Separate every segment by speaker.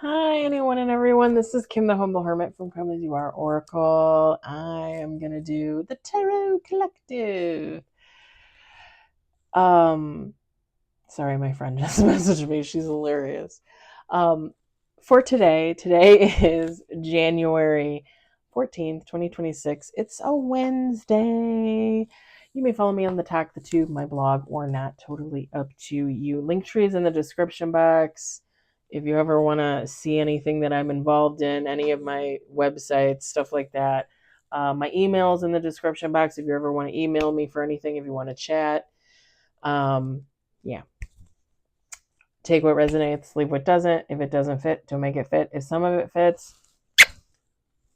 Speaker 1: Hi, anyone and everyone. This is Kim, the Humble Hermit from Come As You Are Oracle. I am going to do the Tarot Collective. Um, Sorry, my friend just messaged me. She's hilarious. Um, for today is January 14th, 2026. It's a Wednesday. You may follow me on the Talk the Tube, my blog, or not. Totally up to you. Linktree is in the description box. If you ever want to see anything that I'm involved in, any of my websites, stuff like that. My email's in the description box if you ever want to email me for anything, if you want to chat. Yeah. Take what resonates, leave what doesn't. If it doesn't fit, don't make it fit. If some of it fits,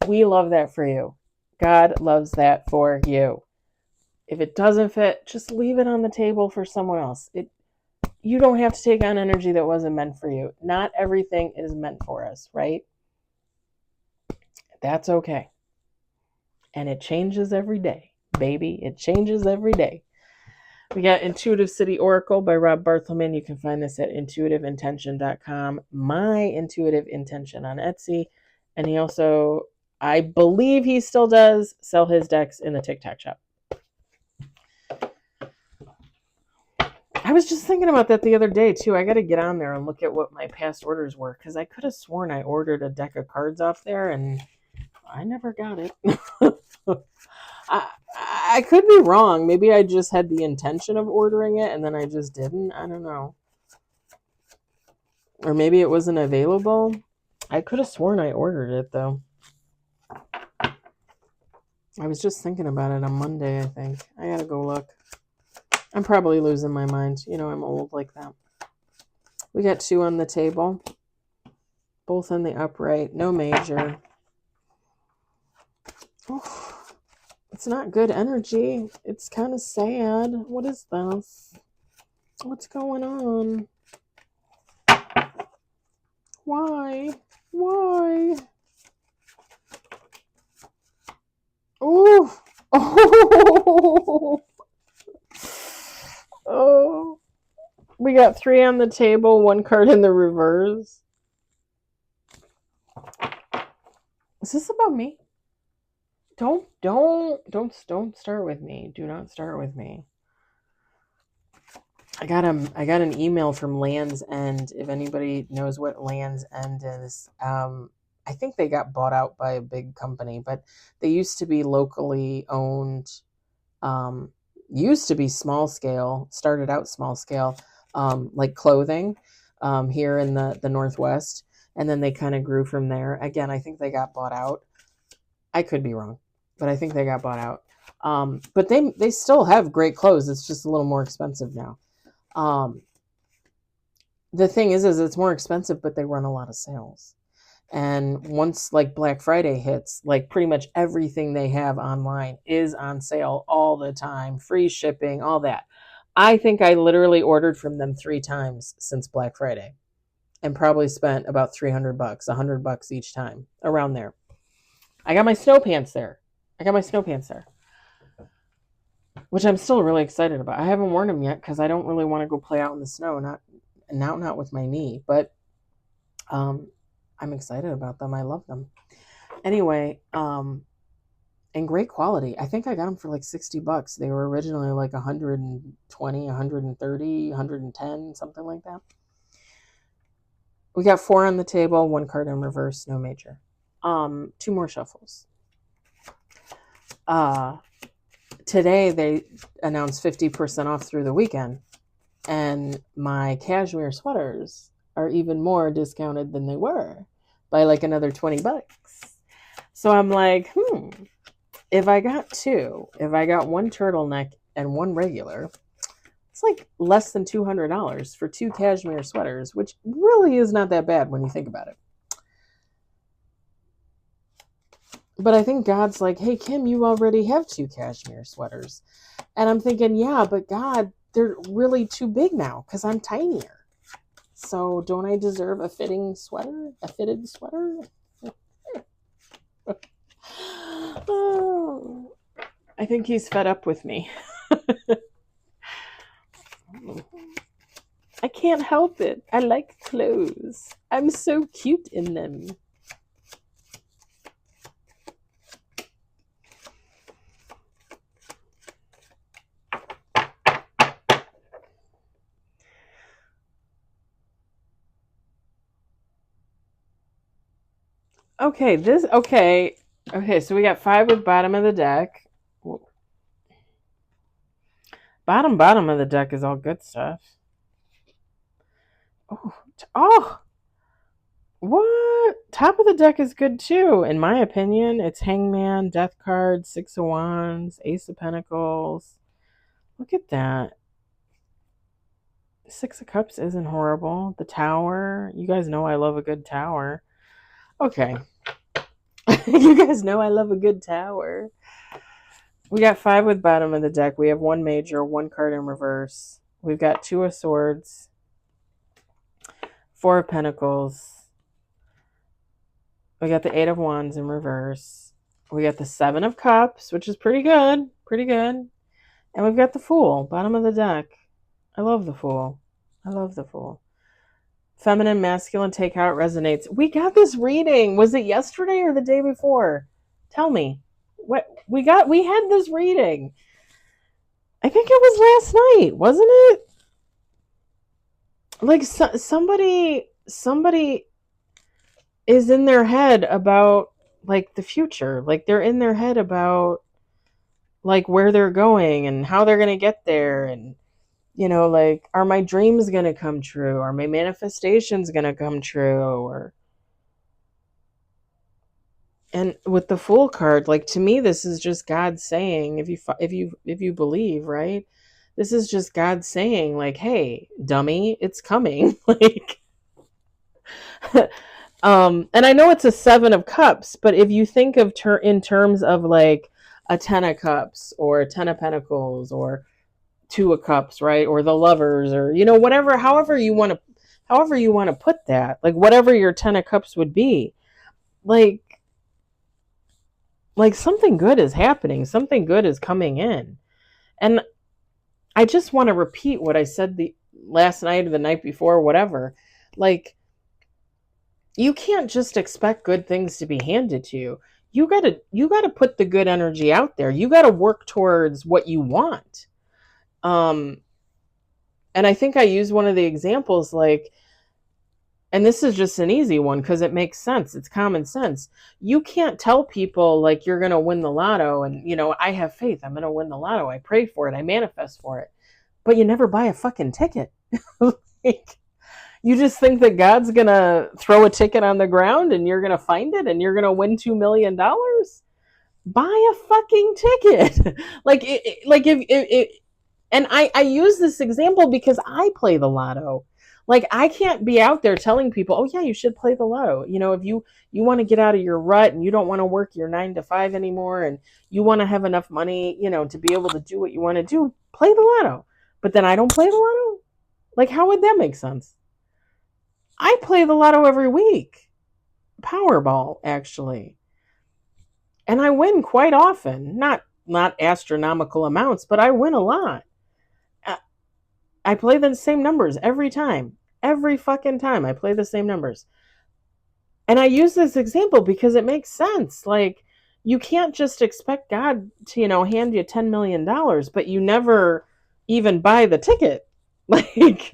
Speaker 1: we love that for you. God loves that for you. If it doesn't fit, just leave it on the table for someone else. You don't have to take on energy that wasn't meant for you. Not everything is meant for us, right? That's okay. And it changes every day, baby. It changes every day. We got Intuitive City Oracle by Rob Barthelman. You can find this at intuitiveintention.com. My Intuitive Intention on Etsy. And he also, I believe he still does, sell his decks in the TikTok shop. I was just thinking about that the other day, too. I got to get on there and look at what my past orders were, because I could have sworn I ordered a deck of cards off there, and I never got it. I could be wrong. Maybe I just had the intention of ordering it and then I just didn't. I don't know. Or maybe it wasn't available. I could have sworn I ordered it, though. I was just thinking about it on Monday, I think. I gotta go look. I'm probably losing my mind. You know, I'm old like that. We got 2 on the table. Both in the upright. No major. Oh, it's not good energy. It's kind of sad. What is this? What's going on? Why? Why? Ooh. Oh. Oh. We got 3 on the table, 1 card in the reverse. Is this about me? Don't start with me. Do not start with me. I got an email from Land's End. If anybody knows what Land's End is, I think they got bought out by a big company, but they used to be locally owned. Used to be small scale. Started out small scale, like clothing, here in the Northwest, and then they kind of grew from there. Again, I think they got bought out. I could be wrong, but I think they got bought out. But they still have great clothes. It's just a little more expensive now. The thing is it's more expensive, but they run a lot of sales. And once like Black Friday hits, like pretty much everything they have online is on sale all the time, free shipping, all that. I think I literally ordered from them 3 times since Black Friday and probably spent about $300, $100 each time, around there. I got my snow pants there. Which I'm still really excited about. I haven't worn them yet because I don't really want to go play out in the snow. Not with my knee, but I'm excited about them. I love them. Anyway, and great quality. I think I got them for like $60. They were originally like 120, 130, 110, something like that. We got 4 on the table, 1 card in reverse, no major. 2 more shuffles. Today they announced 50% off through the weekend, and my cashmere sweaters are even more discounted than they were by like another $20. So I'm like, if I got 1 turtleneck and 1 regular, it's like less than $200 for 2 cashmere sweaters, which really is not that bad when you think about it. But I think God's like, hey, Kim, you already have 2 cashmere sweaters. And I'm thinking, yeah, but God, they're really too big now because I'm tinier. So don't I deserve a fitted sweater? Oh, I think he's fed up with me. I can't help it. I like clothes. I'm so cute in them. Okay, so we got 5 with bottom of the deck. Bottom of the deck is all good stuff. Oh, what? Top of the deck is good too, in my opinion. It's Hangman, Death card, 6 of Wands, Ace of Pentacles. Look at that. 6 of Cups isn't horrible. The Tower. You guys know I love a good tower. Okay. You guys know I love a good tower. We got 5 with bottom of the deck. We have 1 major, 1 card in reverse. We've got 2 of Swords, 4 of Pentacles. We got the 8 of Wands in reverse. We got the 7 of Cups, which is pretty good. Pretty good. And we've got the Fool, bottom of the deck. I love the Fool. I love the Fool. Feminine, masculine, takeout resonates. We got this reading. Was it yesterday or the day before? Tell me. What we had this reading. I think it was last night, wasn't it? Like somebody is in their head about like the future. Like they're in their head about like where they're going and how they're going to get there, and like, are my dreams going to come true? Are my manifestations going to come true? And with the Fool card, like, to me, this is just God saying, if you believe, right? This is just God saying, like, hey, dummy, it's coming. Like, and I know it's a 7 of Cups, but if you think of in terms of like a 10 of Cups or a 10 of Pentacles or 2 of Cups, right? Or the Lovers, or whatever, however you want to put that, like whatever your 10 of Cups would be, like something good is happening, something good is coming in. And I just want to repeat what I said the last night or the night before, whatever. Like, you can't just expect good things to be handed to you. You gotta put the good energy out there. You gotta work towards what you want. And I think I used one of the examples, like, and this is just an easy one because it makes sense. It's common sense. You can't tell people like you're going to win the lotto and, I have faith. I'm going to win the lotto. I pray for it. I manifest for it. But you never buy a fucking ticket. Like, you just think that God's going to throw a ticket on the ground and you're going to find it and you're going to win $2 million? Buy a fucking ticket. And I use this example because I play the lotto. Like, I can't be out there telling people, oh yeah, you should play the lotto. If you want to get out of your rut and you don't want to work your 9 to 5 anymore and you want to have enough money, to be able to do what you want to do, play the lotto. But then I don't play the lotto? Like, how would that make sense? I play the lotto every week. Powerball, actually. And I win quite often. Not astronomical amounts, but I win a lot. I play the same numbers every time. Every fucking time I play the same numbers. And I use this example because it makes sense. Like, you can't just expect God to, hand you $10 million, but you never even buy the ticket. Like,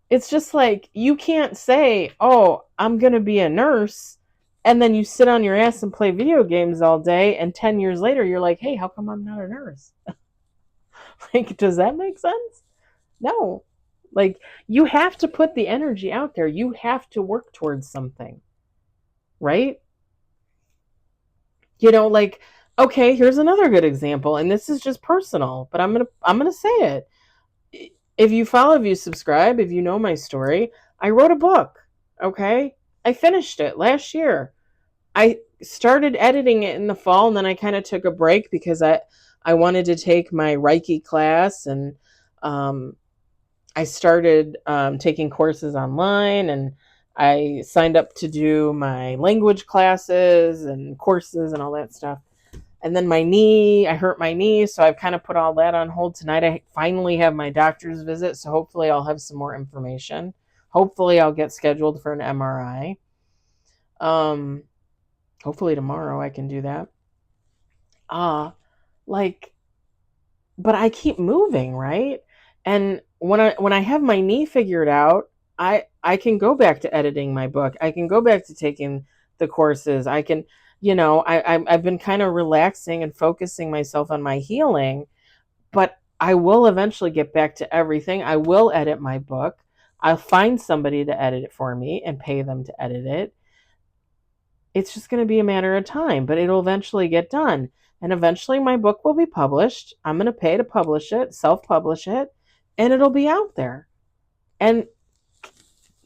Speaker 1: it's just like, you can't say, oh, I'm going to be a nurse, and then you sit on your ass and play video games all day, and 10 years later, you're like, hey, how come I'm not a nurse? Like, does that make sense? No. Like, you have to put the energy out there. You have to work towards something, right? Like, okay, here's another good example, and this is just personal, but I'm gonna say it. If you follow, if you subscribe, if you know my story, I wrote a book. Okay, I finished it last year. I started editing it in the fall, and then I kind of took a break because I wanted to take my Reiki class, and I started taking courses online, and I signed up to do my language classes and courses and all that stuff. And then my knee, I hurt my knee, so I've kind of put all that on hold. Tonight I finally have my doctor's visit, so hopefully I'll have some more information. Hopefully I'll get scheduled for an MRI. Hopefully tomorrow I can do that. Like, but I keep moving, right? And when I have my knee figured out, I can go back to editing my book. I can go back to taking the courses. I can, I've been kind of relaxing and focusing myself on my healing, but I will eventually get back to everything. I will edit my book. I'll find somebody to edit it for me and pay them to edit it. It's just going to be a matter of time, but it'll eventually get done. And eventually my book will be published. I'm going to pay to publish it, self-publish it, and it'll be out there. And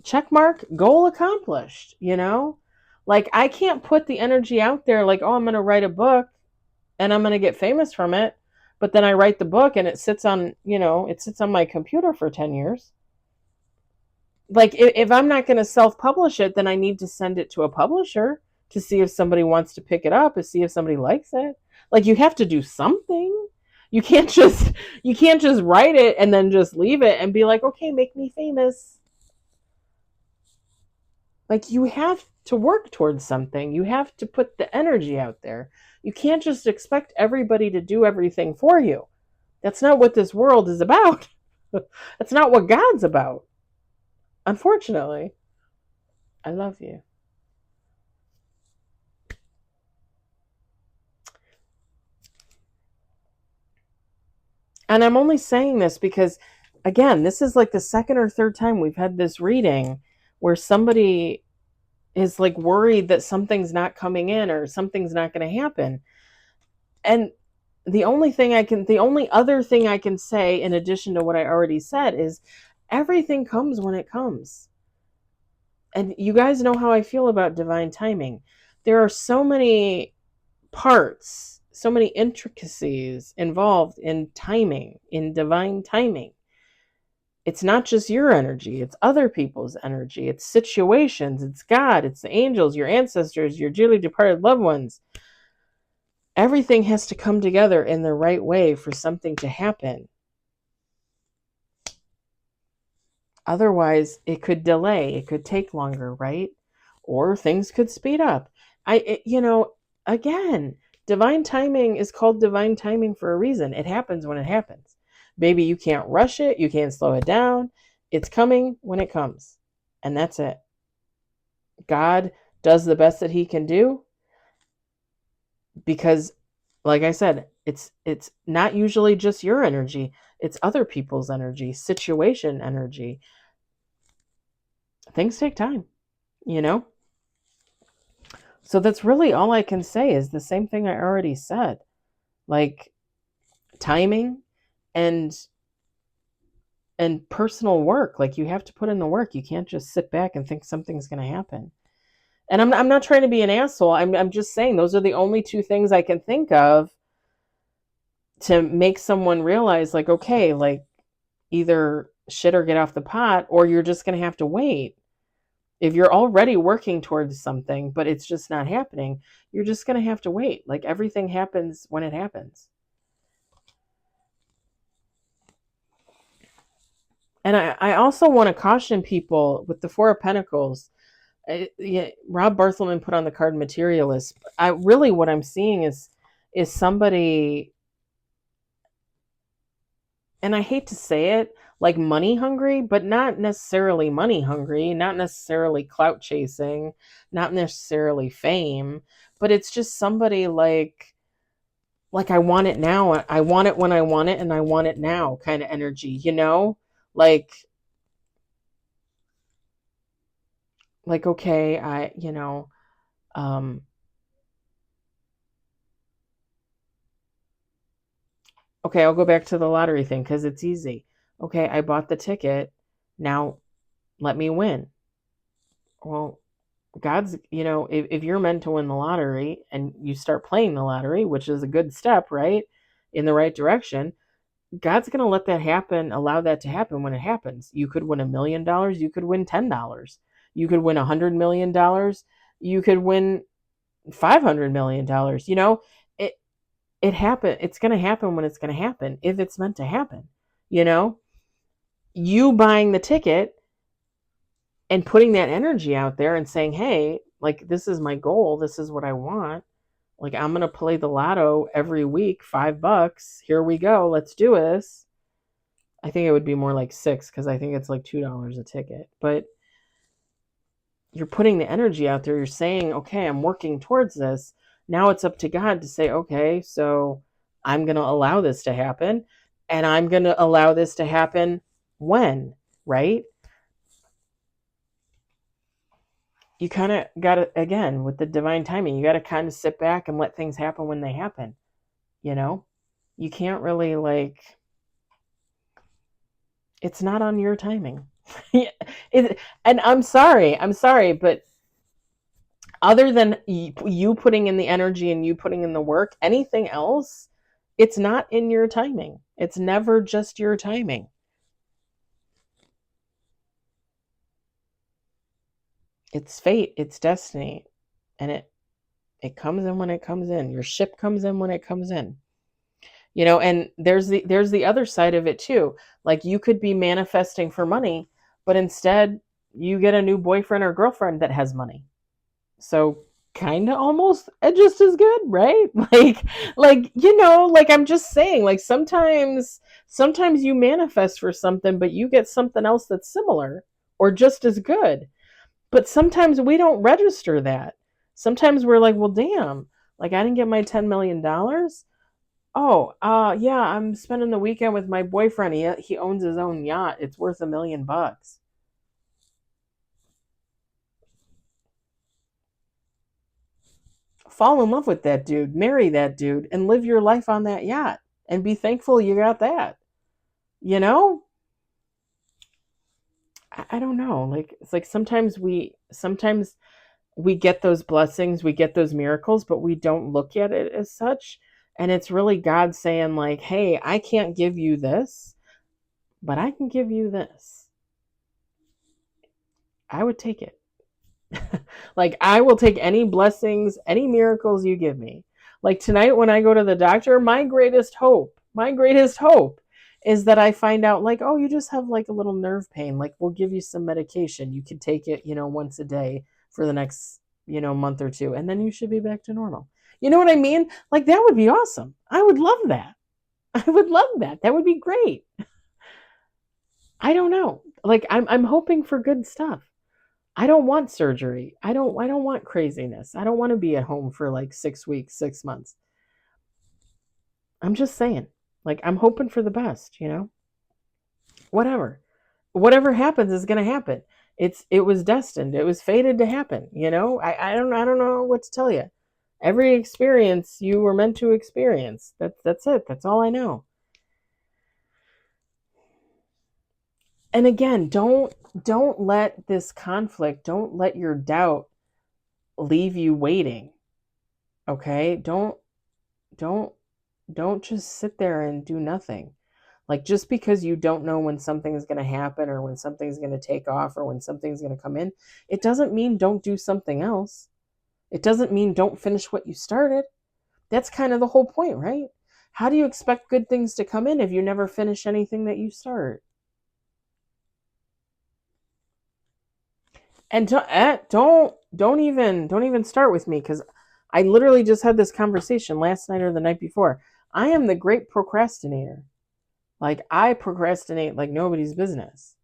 Speaker 1: check mark, goal accomplished, Like, I can't put the energy out there like, oh, I'm going to write a book and I'm going to get famous from it. But then I write the book and it sits on my computer for 10 years. Like, if I'm not going to self-publish it, then I need to send it to a publisher to see if somebody wants to pick it up, to see if somebody likes it. Like, you have to do something. You can't just write it and then just leave it and be like, okay, make me famous. Like, you have to work towards something. You have to put the energy out there. You can't just expect everybody to do everything for you. That's not what this world is about. That's not what God's about. Unfortunately. I love you. And I'm only saying this because, again, this is like the second or third time we've had this reading where somebody is like worried that something's not coming in or something's not going to happen. And the only other thing I can say in addition to what I already said is everything comes when it comes. And you guys know how I feel about divine timing. There are so many parts, so many intricacies involved in timing, in divine timing. It's not just your energy, it's other people's energy, it's situations, it's God, it's the angels, your ancestors, your dearly departed loved ones. Everything has to come together in the right way for something to happen. Otherwise, it could delay, it could take longer, right? Or things could speed up. Again, divine timing is called divine timing for a reason. It happens when it happens. Maybe you can't rush it, you can't slow it down. It's coming when it comes. And that's it. God does the best that he can do because, like I said, it's not usually just your energy. It's other people's energy, situation energy. Things take time, So that's really all I can say is the same thing I already said. Like, timing and personal work. Like, you have to put in the work. You can't just sit back and think something's going to happen. And I'm not trying to be an asshole. I'm just saying those are the only two things I can think of to make someone realize, like, okay, like, either shit or get off the pot, or you're just going to have to wait. If you're already working towards something, but it's just not happening, you're just going to have to wait. Like, everything happens when it happens. And I also want to caution people with the Four of Pentacles. Rob Barthelman put on the card materialist. What I'm seeing is somebody, and I hate to say it, like money hungry, but not necessarily money hungry, not necessarily clout chasing, not necessarily fame, but it's just somebody like I want it now. I want it when I want it, and I want it now kind of energy, like, okay, okay, I'll go back to the lottery thing because it's easy. Okay, I bought the ticket. Now let me win. Well, God's, if you're meant to win the lottery and you start playing the lottery, which is a good step, right? In the right direction, God's going to let that happen, allow that to happen when it happens. You could win $1 million. You could win $10. You could win $100 million. You could win $500 million. it's going to happen when it's going to happen, if it's meant to happen. You know, you buying the ticket and putting that energy out there and saying, hey, like, this is my goal, this is what I want. Like, I'm going to play the lotto every week, $5. Here we go. Let's do this. I think it would be more like $6, because I think it's like $2 a ticket. But you're putting the energy out there. You're saying, okay, I'm working towards this. Now it's up to God to say, okay, so I'm going to allow this to happen. And I'm going to allow this to happen when, right? You kind of got to, again, with the divine timing, you got to kind of sit back and let things happen when they happen. You know, you can't really, like, it's not on your timing. And I'm sorry, but other than you putting in the energy and you putting in the work, anything else, it's not in your timing. It's never just your timing. It's fate, it's destiny, and it comes in when it comes in. Your ship comes in when it comes in. You know, and there's the other side of it too. Like, you could be manifesting for money, but instead you get a new boyfriend or girlfriend that has money. So kind of almost just as good, right? Like, you know, like, I'm just saying, like, sometimes you manifest for something, but you get something else that's similar or just as good. But sometimes we don't register that. Sometimes we're like, well, damn, like, I didn't get my $10 million. Oh, yeah, I'm spending the weekend with my boyfriend. He owns his own yacht. It's worth $1 million. Fall in love with that dude, marry that dude, and live your life on that yacht, and be thankful you got that. You know, I don't know. Like, it's like sometimes we get those blessings, we get those miracles, but we don't look at it as such. And it's really God saying, like, hey, I can't give you this, but I can give you this. I would take it. Like, I will take any blessings, any miracles you give me. Like, tonight when I go to the doctor, my greatest hope is that I find out, like, oh, you just have like a little nerve pain. Like, we'll give you some medication. You can take it, once a day for the next, month or two, and then you should be back to normal. You know what I mean? Like, that would be awesome. I would love that. I would love that. That would be great. I don't know. Like, I'm hoping for good stuff. I don't want surgery. I don't want craziness. I don't want to be at home for like 6 weeks, 6 months. I'm just saying. Like, I'm hoping for the best. Whatever. Whatever happens is going to happen. It was destined. It was fated to happen. I don't know what to tell you. Every experience you were meant to experience. That's it. That's all I know. And again, don't let this conflict, don't let your doubt leave you waiting. Okay? Don't don't just sit there and do nothing. Like, just because you don't know when something's going to happen, or when something's going to take off, or when something's going to come in, it doesn't mean don't do something else. It doesn't mean don't finish what you started. That's kind of the whole point, right? How do you expect good things to come in if you never finish anything that you start? And don't even start with me, because I literally just had this conversation last night or the night before. I am the great procrastinator. Like, I procrastinate like nobody's business.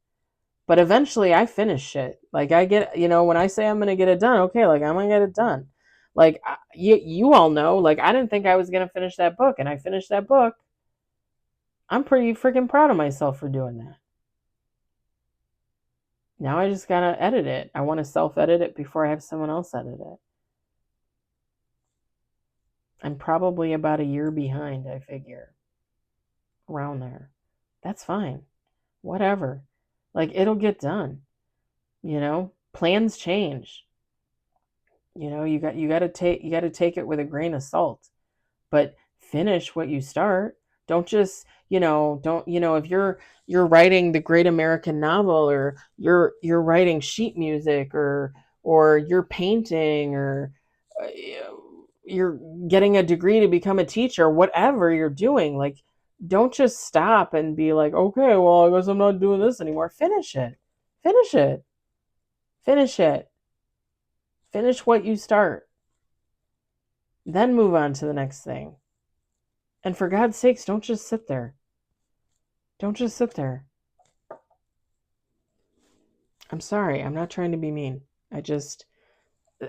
Speaker 1: But eventually I finish shit. Like, I get, when I say I'm going to get it done, okay, like, I'm going to get it done. Like, you all know, like, I didn't think I was going to finish that book, and I finished that book. I'm pretty freaking proud of myself for doing that. Now I just got to edit it. I want to self-edit it before I have someone else edit it. I'm probably about a year behind, I figure. Around there. That's fine. Whatever. Like, it'll get done. Plans change. You got to take it with a grain of salt. But finish what you start. Don't just, don't, if you're writing the great American novel, or you're writing sheet music, or you're painting, or you're getting a degree to become a teacher, whatever you're doing, like, don't just stop and be like, okay, well, I guess I'm not doing this anymore. Finish it. Finish it. Finish it. Finish what you start. Then move on to the next thing. And for God's sakes, don't just sit there. Don't just sit there. I'm sorry. I'm not trying to be mean. I just,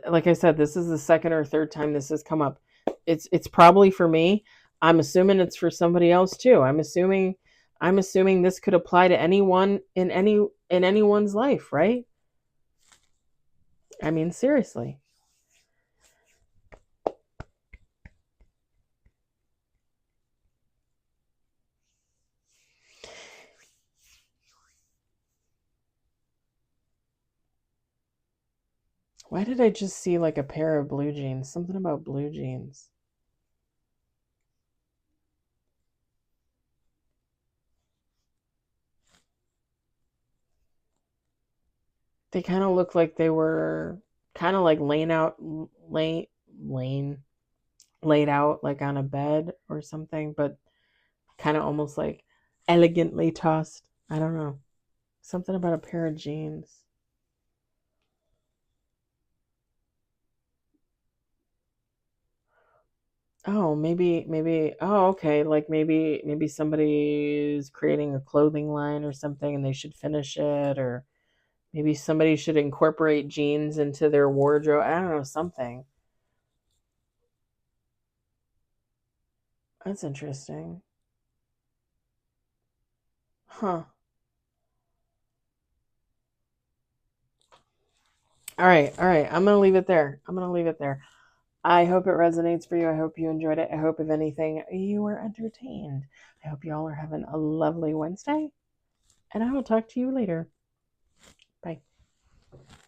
Speaker 1: like I said, this is the second or third time this has come up. It's probably for me. I'm assuming it's for somebody else too. I'm assuming this could apply to anyone in anyone's life, right? I mean, seriously. Why did I just see like a pair of blue jeans? Something about blue jeans. They kind of look like they were kind of like lane laid out like on a bed or something, but kind of almost like elegantly tossed. I don't know. Something about a pair of jeans. Oh, maybe. Oh, okay. Like maybe somebody's creating a clothing line or something, and they should finish it, or maybe somebody should incorporate jeans into their wardrobe. I don't know, something. That's interesting. Huh. All right, all right. I'm gonna leave it there. I'm gonna leave it there. I hope it resonates for you. I hope you enjoyed it. I hope, if anything, you were entertained. I hope you all are having a lovely Wednesday, and I will talk to you later. Bye.